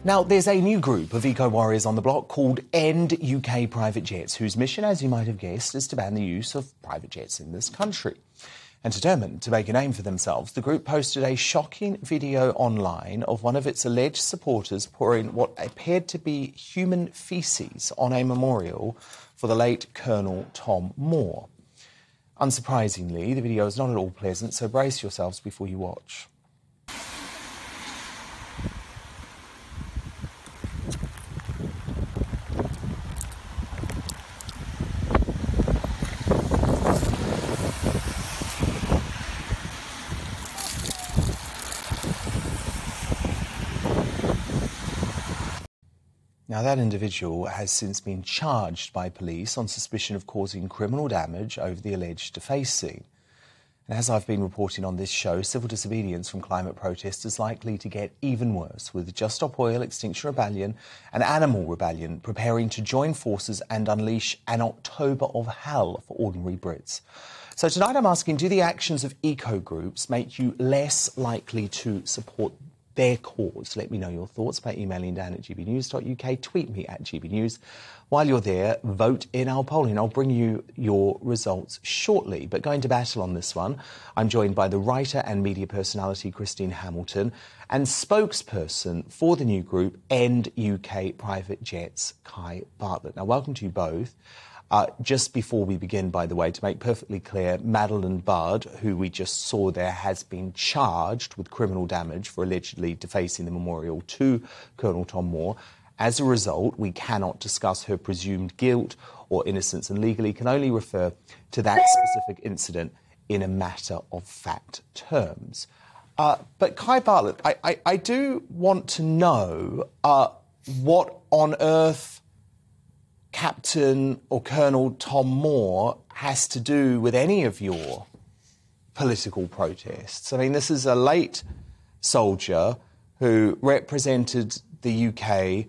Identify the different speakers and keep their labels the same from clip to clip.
Speaker 1: Now, there's a new group of eco-warriors on the block called End UK Private Jets, whose mission, as you might have guessed, is to ban the use of private jets in this country. And determined to make a name for themselves, the group posted a shocking video online of one of its alleged supporters pouring what appeared to be human faeces on a memorial for the late Colonel Tom Moore. Unsurprisingly, the video is not at all pleasant, so brace yourselves before you watch. Now, that individual has since been charged by police on suspicion of causing criminal damage over the alleged defacing. And as I've been reporting on this show, civil disobedience from climate protests is likely to get even worse, with Just Stop Oil, Extinction Rebellion and Animal Rebellion preparing to join forces and unleash an October of hell for ordinary Brits. So tonight I'm asking, do the actions of eco groups make you less likely to support their cause? Let me know your thoughts by emailing dan@gbnews.uk, tweet me at gbnews. While you're there, vote in our polling. I'll bring you your results shortly. But going to battle on this one, I'm joined by the writer and media personality Christine Hamilton and spokesperson for the new group End UK Private Jets, Kai Bartlett. Now, welcome to you both. Just before we begin, by the way, to make perfectly clear, Madeline Budd, who we just saw there, has been charged with criminal damage for allegedly defacing the memorial to Colonel Tom Moore. As a result, we cannot discuss her presumed guilt or innocence and legally can only refer to that specific incident in a matter of fact terms. But Kai Bartlett, I do want to know what on earth Captain or Colonel Tom Moore has to do with any of your political protests. I mean, this is a late soldier who represented the UK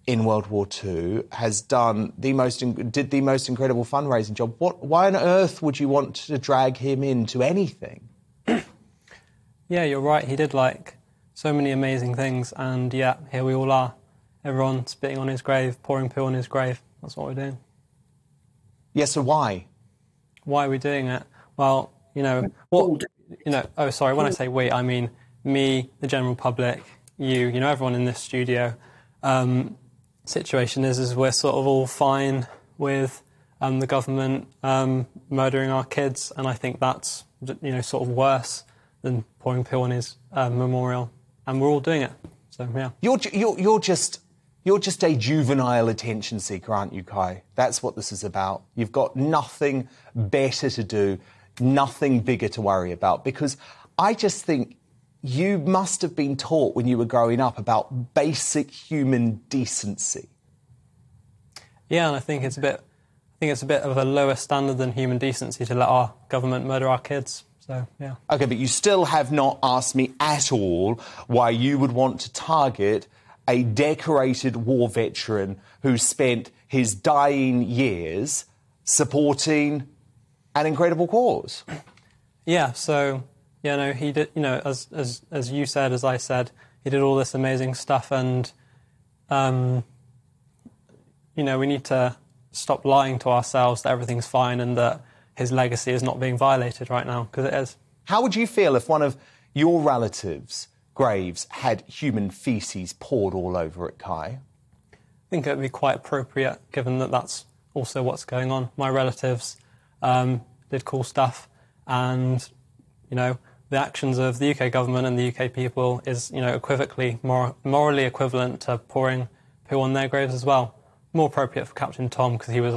Speaker 1: in World War II, has done did the most incredible fundraising job. Why on earth would you want to drag him into anything?
Speaker 2: Yeah, you're right. He did like so many amazing things, and yeah, here we all are. Everyone spitting on his grave, pouring poo on his grave. That's what we're doing. Yeah,
Speaker 1: so why?
Speaker 2: Why are we doing it? Well, when I say we, I mean me, the general public, you, everyone in this studio. Situation is we're sort of all fine with the government murdering our kids, and I think that's, sort of worse than pouring poo on his memorial, and we're all doing it. So, yeah. You're just a juvenile attention seeker, aren't you, Kai? That's what this is about. You've got nothing better to do, nothing bigger to worry about, because I just think you must have been taught when you were growing up about basic human decency. Yeah, and I think it's a bit of a lower standard than human decency to let our government murder our kids. So, yeah. OK,
Speaker 1: but you still have not asked me at all why you would want to target a decorated war veteran who spent his dying years supporting an incredible cause.
Speaker 2: Yeah, so, he did, as you said, as I said, he did all this amazing stuff, and, we need to stop lying to ourselves that everything's fine and that his legacy is not being violated right now, because it is.
Speaker 1: How would you feel if one of your relatives' graves had human faeces poured all over it, Kai?
Speaker 2: I think it would be quite appropriate, given that that's also what's going on. My relatives did cool stuff, and, the actions of the UK government and the UK people is, equivocally, morally equivalent to pouring poo on their graves as well. More appropriate for Captain Tom, because he was,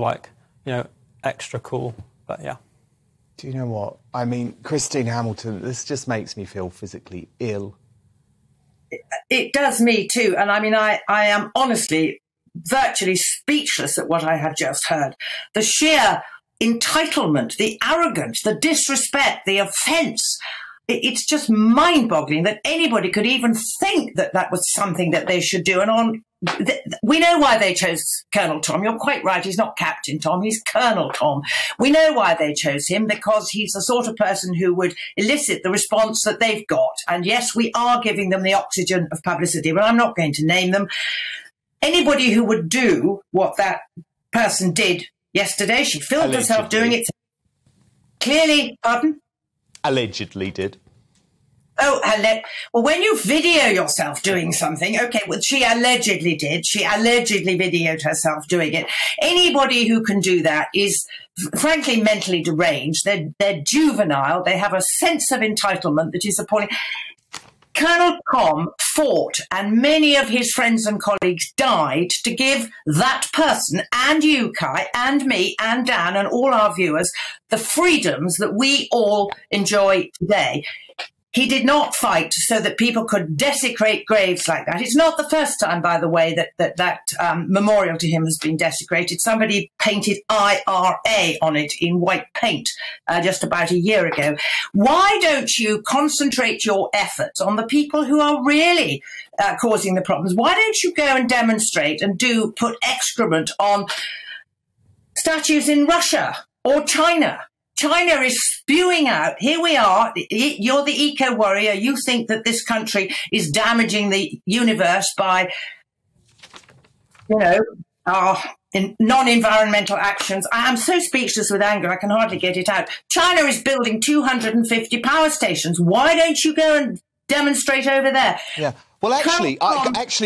Speaker 2: extra cool, but yeah.
Speaker 1: Do you know what? I mean, Christine Hamilton, this just makes me feel physically ill.
Speaker 3: It does me too. And I mean, I am honestly virtually speechless at what I have just heard. The sheer entitlement, the arrogance, the disrespect, the offence. It's just mind-boggling that anybody could even think that that was something that they should do. And on we know why they chose Colonel Tom. You're quite right. He's not Captain Tom. He's Colonel Tom. We know why they chose him, because he's the sort of person who would elicit the response that they've got. And yes, we are giving them the oxygen of publicity, but I'm not going to name them. Anybody who would do what that person did yesterday, she filmed herself doing it. Clearly, pardon?
Speaker 1: Allegedly did.
Speaker 3: Oh, well, when you video yourself doing something, okay, well, she allegedly did. She allegedly videoed herself doing it. Anybody who can do that is, frankly, mentally deranged. They're juvenile. They have a sense of entitlement that is appalling. Colonel Tom fought, and many of his friends and colleagues died to give that person, and you, Kai, and me, and Dan, and all our viewers, the freedoms that we all enjoy today. He did not fight so that people could desecrate graves like that. It's not the first time, by the way, that memorial to him has been desecrated. Somebody painted IRA on it in white paint just about a year ago. Why don't you concentrate your efforts on the people who are really causing the problems? Why don't you go and demonstrate and put excrement on statues in Russia or China? China is spewing out, here we are, you're the eco-warrior, you think that this country is damaging the universe by, non-environmental actions. I am so speechless with anger, I can hardly get it out. China is building 250 power stations. Why don't you go and demonstrate over there?
Speaker 1: Yeah. Well, actually,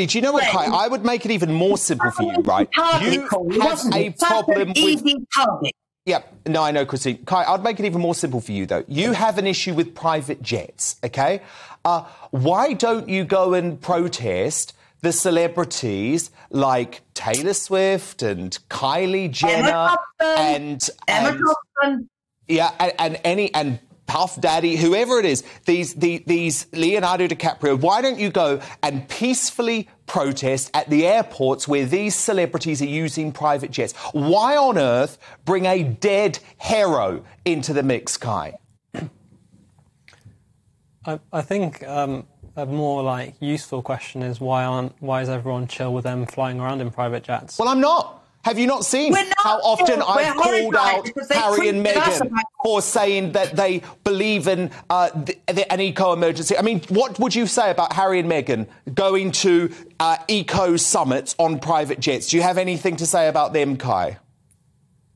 Speaker 1: do you know what, Kai? I would make it even more simple for you, right? You have a problem with... Yeah, no, I know, Christine. Kai, I'd make it even more simple for you, though. You have an issue with private jets, OK? Why don't you go and protest the celebrities like Taylor Swift and Kylie Jenner and Puff Daddy, whoever it is, these Leonardo DiCaprio, why don't you go and peacefully protest at the airports where these celebrities are using private jets? Why on earth bring a dead hero into the mix, Kai?
Speaker 2: I think a more useful question is why is everyone chill with them flying around in private jets?
Speaker 1: Well, I'm not. Have you not seen how often I've called out Harry and Meghan for saying that they believe in an eco-emergency? I mean, what would you say about Harry and Meghan going to eco summits on private jets? Do you have anything to say about them, Kai?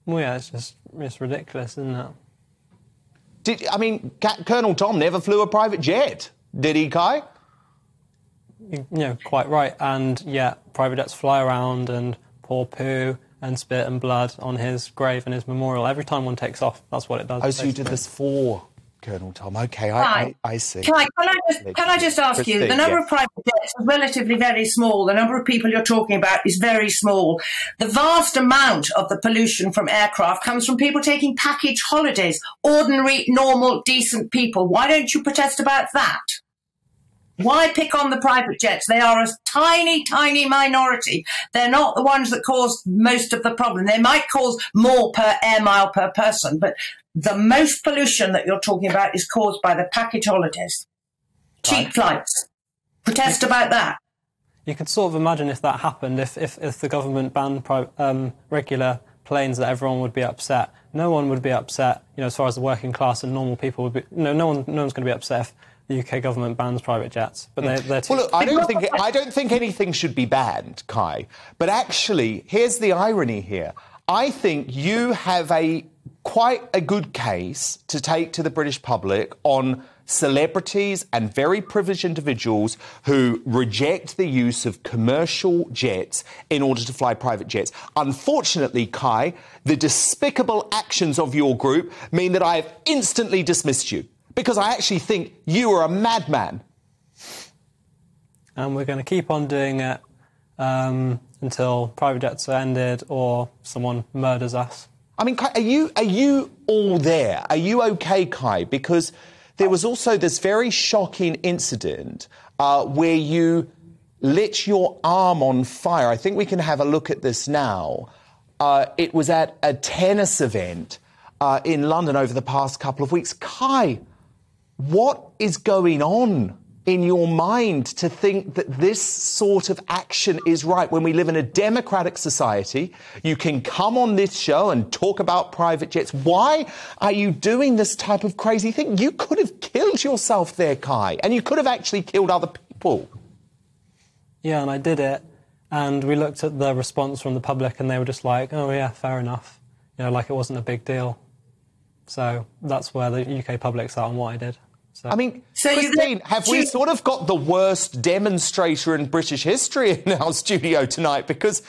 Speaker 2: Well, yeah, it's ridiculous, isn't it?
Speaker 1: Colonel Tom never flew a private jet, did he, Kai?
Speaker 2: Quite right. And, yeah, private jets fly around and pour poo and spit and blood on his grave and his memorial. Every time one takes off, that's what it does.
Speaker 1: Oh, so you did this for Colonel Tom. OK, I see.
Speaker 3: Can I just ask you, the number of private jets is relatively very small. The number of people you're talking about is very small. The vast amount of the pollution from aircraft comes from people taking package holidays, ordinary, normal, decent people. Why don't you protest about that? Why pick on the private jets? They are a tiny, tiny minority. They're not the ones that cause most of the problem. They might cause more per air mile per person, but the most pollution that you're talking about is caused by the package holidays. Cheap flights. Protest about that.
Speaker 2: You could sort of imagine if that happened, if the government banned regular planes, that everyone would be upset. No one would be upset, as far as the working class and normal people would be. No one's going to be upset if the UK government bans private jets, but they're too...
Speaker 1: Well, look, I don't think anything should be banned, Kai. But actually, here's the irony here. I think you have quite a good case to take to the British public on celebrities and very privileged individuals who reject the use of commercial jets in order to fly private jets. Unfortunately, Kai, the despicable actions of your group mean that I have instantly dismissed you, because I actually think you are a madman.
Speaker 2: And we're going to keep on doing it until private jets are ended or someone murders us.
Speaker 1: I mean, Kai, are you all there? Are you OK, Kai? Because there was also this very shocking incident where you lit your arm on fire. I think we can have a look at this now. It was at a tennis event in London over the past couple of weeks. Kai, what is going on in your mind to think that this sort of action is right when we live in a democratic society? You can come on this show and talk about private jets. Why are you doing this type of crazy thing? You could have killed yourself there, Kai, and you could have actually killed other people.
Speaker 2: Yeah, and I did it, and we looked at the response from the public, and they were just like, oh yeah, fair enough. You know, like it wasn't a big deal. So that's where the UK public's at on what I did. So.
Speaker 1: I mean, Christine, have we sort of got the worst demonstrator in British history in our studio tonight? Because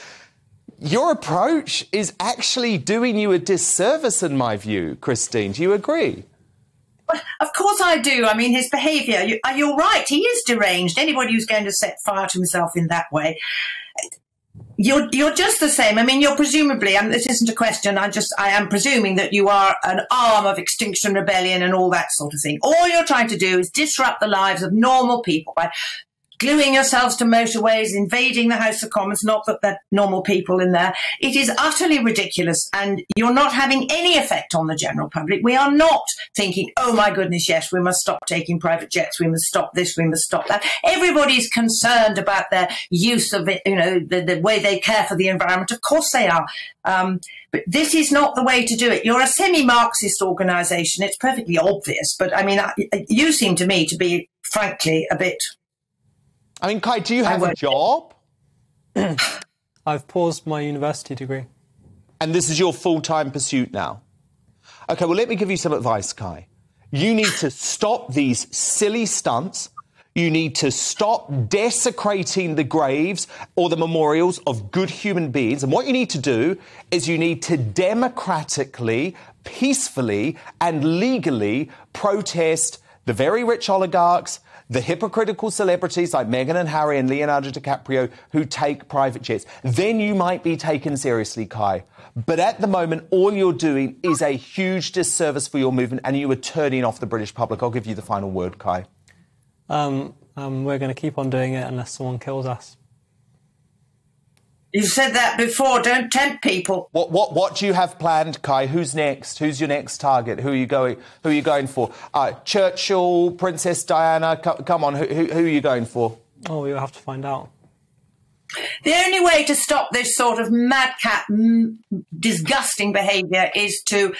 Speaker 1: your approach is actually doing you a disservice, in my view, Christine. Do you agree?
Speaker 3: Well, of course I do. I mean, his behaviour, you're right, he is deranged. Anybody who's going to set fire to himself in that way... You're just the same. I mean, you're presumably, this isn't a question, I am presuming that you are an arm of Extinction Rebellion and all that sort of thing. All you're trying to do is disrupt the lives of normal people by gluing yourselves to motorways, invading the House of Commons, not that there are normal people in there. It is utterly ridiculous, and you're not having any effect on the general public. We are not thinking, oh my goodness, yes, we must stop taking private jets, we must stop this, we must stop that. Everybody's concerned about their use of it, you know, the way they care for the environment. Of course they are. But this is not the way to do it. You're a semi-Marxist organisation. It's perfectly obvious. But, I mean, you seem to me to be, frankly, a bit...
Speaker 1: I mean, Kai, do you have a job?
Speaker 2: I've paused my university degree.
Speaker 1: And this is your full-time pursuit now? OK, well, let me give you some advice, Kai. You need to stop these silly stunts. You need to stop desecrating the graves or the memorials of good human beings. And what you need to do is you need to democratically, peacefully and legally protest the very rich oligarchs, the hypocritical celebrities like Meghan and Harry and Leonardo DiCaprio who take private jets. Then you might be taken seriously, Kai. But at the moment, all you're doing is a huge disservice for your movement, and you are turning off the British public. I'll give you the final word, Kai.
Speaker 2: We're going to keep on doing it unless someone kills us.
Speaker 3: You've said that before. Don't tempt people.
Speaker 1: What do you have planned, Kai? Who's next? Who's your next target? Who are you going for? Churchill, Princess Diana. Come on, who are you going for?
Speaker 2: Oh, you'll have to find out.
Speaker 3: The only way to stop this sort of madcap, disgusting behaviour is to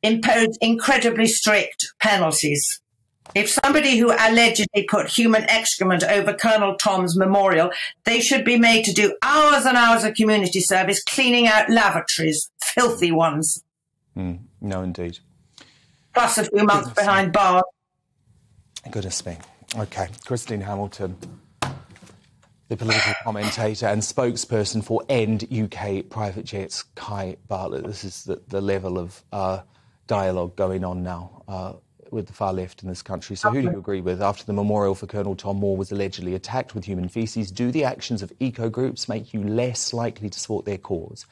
Speaker 3: impose incredibly strict penalties. If somebody who allegedly put human excrement over Colonel Tom's memorial, they should be made to do hours and hours of community service cleaning out lavatories, filthy ones.
Speaker 1: No, indeed.
Speaker 3: Plus a few months behind bars.
Speaker 1: Goodness me. OK, Christine Hamilton, the political commentator and spokesperson for End UK Private Jets, Kai Bartlett. This is the level of dialogue going on now with the far left in this country. So who do you agree with? After the memorial for Colonel Tom Moore was allegedly attacked with human faeces, do the actions of eco-groups make you less likely to support their cause?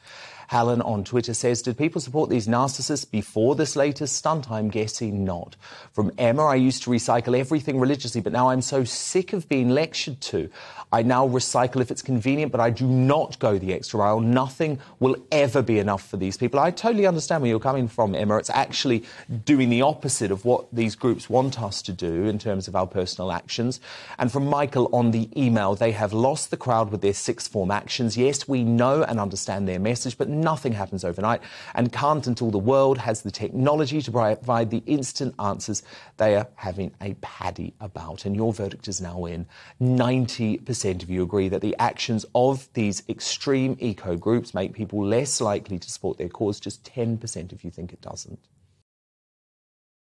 Speaker 1: Helen on Twitter says, did people support these narcissists before this latest stunt? I'm guessing not. From Emma, I used to recycle everything religiously, but now I'm so sick of being lectured to. I now recycle if it's convenient, but I do not go the extra mile. Nothing will ever be enough for these people. I totally understand where you're coming from, Emma. It's actually doing the opposite of what these groups want us to do in terms of our personal actions. And from Michael on the email, they have lost the crowd with their sixth form actions. Yes, we know and understand their message, but nothing happens overnight and can't until the world has the technology to provide the instant answers they are having a paddy about. And your verdict is now in. 90% of you agree that the actions of these extreme eco groups make people less likely to support their cause. Just 10% of you think it doesn't.